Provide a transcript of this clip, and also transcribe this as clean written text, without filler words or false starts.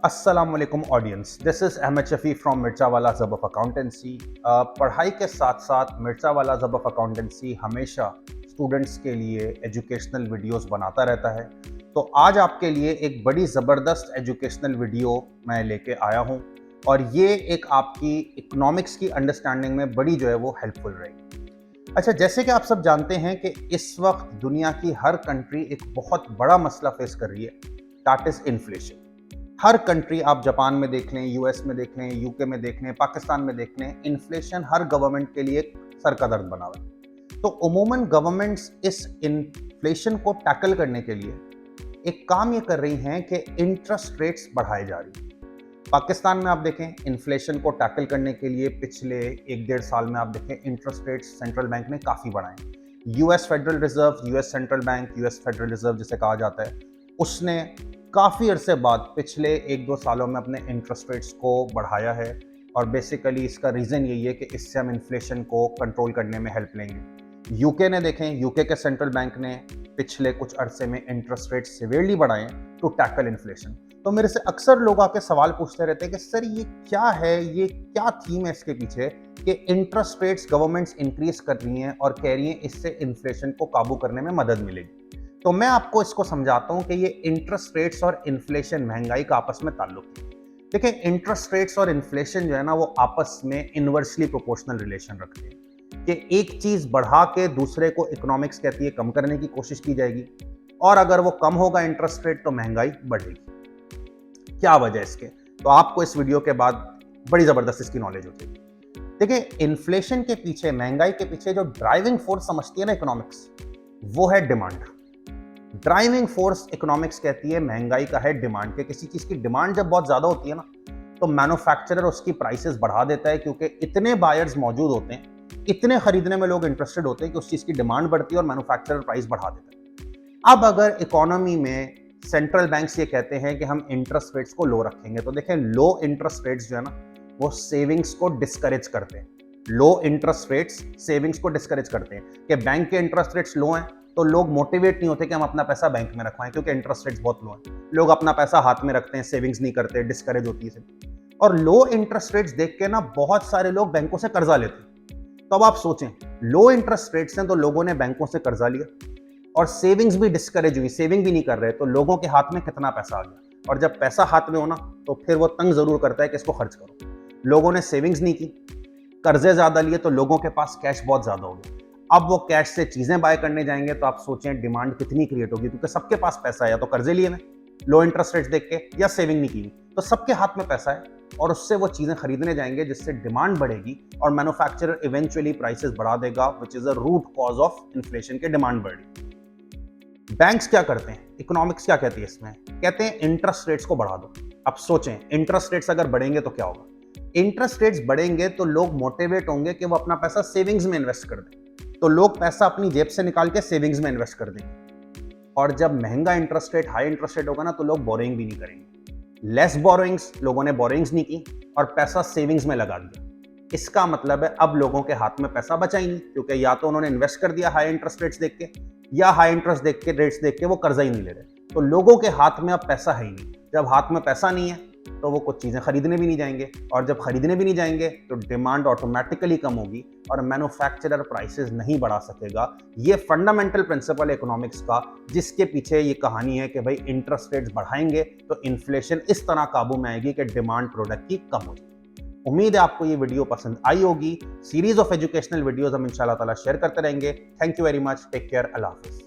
अस्सलाम वालेकुम audience, this is Ahmad Shafi from Mirzawala ज़ब ऑफ अकाउंटेंसी। पढ़ाई के साथ साथ मिर्ज़ावाला ज़ब ऑफ अकाउंटेंसी हमेशा स्टूडेंट्स के लिए एजुकेशनल वीडियोस बनाता रहता है। तो आज आपके लिए एक बड़ी ज़बरदस्त एजुकेशनल वीडियो मैं लेके आया हूँ और ये एक आपकी इकोनॉमिक्स की अंडरस्टैंडिंग में बड़ी जो है वो हेल्पफुल रहेगी। अच्छा, जैसे कि आप सब जानते हैं कि इस वक्त दुनिया की हर कंट्री एक बहुत बड़ा मसला फेस कर रही है, that is inflation. Her country, आप जापान में देख लें, यूएस में देख लें, यूके में देख लें, पाकिस्तान में देख लें, इन्फ्लेशन हर गवर्नमेंट के लिए एक सर का दर्द बना हुआ है। तो उमूमन गवर्नमेंट्स इस इन्फ्लेशन को टैकल करने के लिए एक काम ये कर रही हैं कि इंटरेस्ट रेट्स बढ़ाए जा रही हैं। पाकिस्तान में आप देखें, इन्फ्लेशन को टैकल करने के लिए पिछले 1-1.5 साल में आप देखें इंटरेस्ट रेट्स सेंट्रल बैंक ने काफ़ी बढ़ाए हैं। US federal reserve, US central bank, US federal reserve जिसे कहा जाता है, उसने काफ़ी अरसे बाद पिछले 1-2 सालों में अपने इंटरेस्ट रेट्स को बढ़ाया है और बेसिकली इसका रीज़न यही है कि इससे हम इन्फ्लेशन को कंट्रोल करने में हेल्प लेंगे। यूके ने देखें, यूके के सेंट्रल बैंक ने पिछले कुछ अरसे में इंटरेस्ट रेट सिवियरली बढ़ाए हैं टू टैकल इन्फ्लेशन। तो मेरे से अक्सर लोग आके सवाल पूछते रहते हैं कि सर ये क्या है, ये क्या थीम है इसके पीछे कि इंटरेस्ट रेट्स गवर्नमेंट्स इंक्रीज कर रही हैं और कह रही हैं इससे इन्फ्लेशन को काबू करने में मदद मिलेगी। तो मैं आपको इसको समझाता हूं कि ये इंटरेस्ट रेट्स और इन्फ्लेशन, महंगाई का आपस में ताल्लुक है। देखिए, इंटरेस्ट रेट्स और इन्फ्लेशन जो है ना, वो आपस में इनवर्सली प्रोपोर्शनल रिलेशन रखते हैं कि एक चीज बढ़ा के दूसरे को इकोनॉमिक्स कहती है कम करने की कोशिश की जाएगी और अगर वो कम होगा इंटरेस्ट रेट तो महंगाई बढ़ेगी। क्या वजह इसके, तो आपको इस वीडियो के बाद बड़ी जबरदस्त इसकी नॉलेज हो जाएगी। देखिए, इन्फ्लेशन के पीछे, महंगाई के पीछे जो ड्राइविंग फोर्स समझती है ना इकोनॉमिक्स, वो है डिमांड। ड्राइविंग फोर्स इकोनॉमिक्स कहती है महंगाई का है डिमांड, के किसी चीज की डिमांड जब बहुत ज्यादा होती है ना, तो मैन्युफैक्चरर उसकी प्राइसेस बढ़ा देता है क्योंकि इतने बायर्स मौजूद होते हैं, इतने खरीदने में लोग इंटरेस्टेड होते हैं कि उस चीज की डिमांड बढ़ती है और मैन्युफैक्चरर प्राइस बढ़ा देता है। अब अगर इकोनॉमी में सेंट्रल बैंक्स ये कहते हैं कि हम इंटरेस्ट रेट्स को लो रखेंगे, तो देखें, लो इंटरेस्ट रेट्स जो है ना, वो सेविंग्स को डिस्करेज करते हैं। लो इंटरेस्ट रेट्स सेविंग्स को डिस्करेज करते हैं कि बैंक के इंटरेस्ट रेट्स लो हैं तो लोग मोटिवेट नहीं होते कि हम अपना पैसा बैंक में रखवाएं क्योंकि इंटरेस्ट रेट्स बहुत लो हैं। लोग अपना पैसा हाथ में रखते हैं, सेविंग्स नहीं करते, डिस्करेज होती है। और लो इंटरेस्ट रेट्स देख के ना बहुत सारे लोग बैंकों से कर्जा लेते हैं। तो अब आप सोचें, लो इंटरेस्ट रेट्स हैं तो लोगों ने बैंकों से कर्जा लिया और सेविंग्स भी डिस्करेज हुई, सेविंग भी नहीं कर रहे, तो लोगों के हाथ में कितना पैसा आ गया। और जब पैसा हाथ में हो ना, तो फिर वो तंग जरूर करता है कि इसको खर्च करो। लोगों ने सेविंग्स नहीं की, कर्जे ज्यादा लिए, तो लोगों के पास कैश बहुत ज्यादा हो गया। अब वो कैश से चीजें बाय करने जाएंगे तो आप सोचें डिमांड कितनी क्रिएट होगी, क्योंकि सबके पास पैसा है, या तो कर्जे लिए में लो इंटरेस्ट रेट्स देख के या सेविंग नहीं की, तो सबके हाथ में पैसा है और उससे वो चीजें खरीदने जाएंगे जिससे डिमांड बढ़ेगी और मैन्युफैक्चरर इवेंचुअली प्राइसेस बढ़ा देगा, which is a root cause of inflation के डिमांड बढ़ी। बैंक्स क्या करते हैं, इकोनॉमिक्स क्या कहती है इसमें, कहते हैं इंटरेस्ट रेट्स को बढ़ा दो। अब सोचें, इंटरेस्ट रेट्स अगर बढ़ेंगे तो क्या होगा? इंटरेस्ट रेट्स बढ़ेंगे तो लोग मोटिवेट होंगे कि वो अपना पैसा सेविंग्स में इन्वेस्ट कर दें, तो लोग पैसा अपनी जेब से निकाल के सेविंग्स में इन्वेस्ट कर देंगे। और जब महंगा interest rate, high interest rate होगा ना, तो लोग बोरिंग भी नहीं करेंगे। लेस बोरोइंग्स, लोगों ने बोरिंग्स नहीं की और पैसा सेविंग्स में लगा दिया। इसका मतलब है अब लोगों के हाथ में पैसा बचा ही नहीं, क्योंकि या तो उन्होंने इन्वेस्ट कर दिया हाई इंटरेस्ट रेट्स देख के, या हाई इंटरेस्ट देख के रेट्स देख के वो कर्जा ही नहीं ले रहे। तो लोगों के हाथ में अब पैसा है ही नहीं। जब हाथ में पैसा नहीं है तो वो कुछ चीजें खरीदने भी नहीं जाएंगे, और जब खरीदने भी नहीं जाएंगे तो डिमांड ऑटोमेटिकली कम होगी और मैन्युफैक्चरर प्राइसेस नहीं बढ़ा सकेगा। ये फंडामेंटल प्रिंसिपल है इकोनॉमिक्स का, जिसके पीछे ये कहानी है कि भाई इंटरेस्ट रेट्स बढ़ाएंगे तो इन्फ्लेशन इस तरह काबू में आएगी कि डिमांड प्रोडक्ट की कम हो जाएगी। उम्मीद है आपको ये वीडियो पसंद आई होगी। सीरीज ऑफ एजुकेशनल वीडियोस हम इंशाल्लाह ताला शेयर करते रहेंगे। Thank you very much, take care, अल्लाह हाफिज।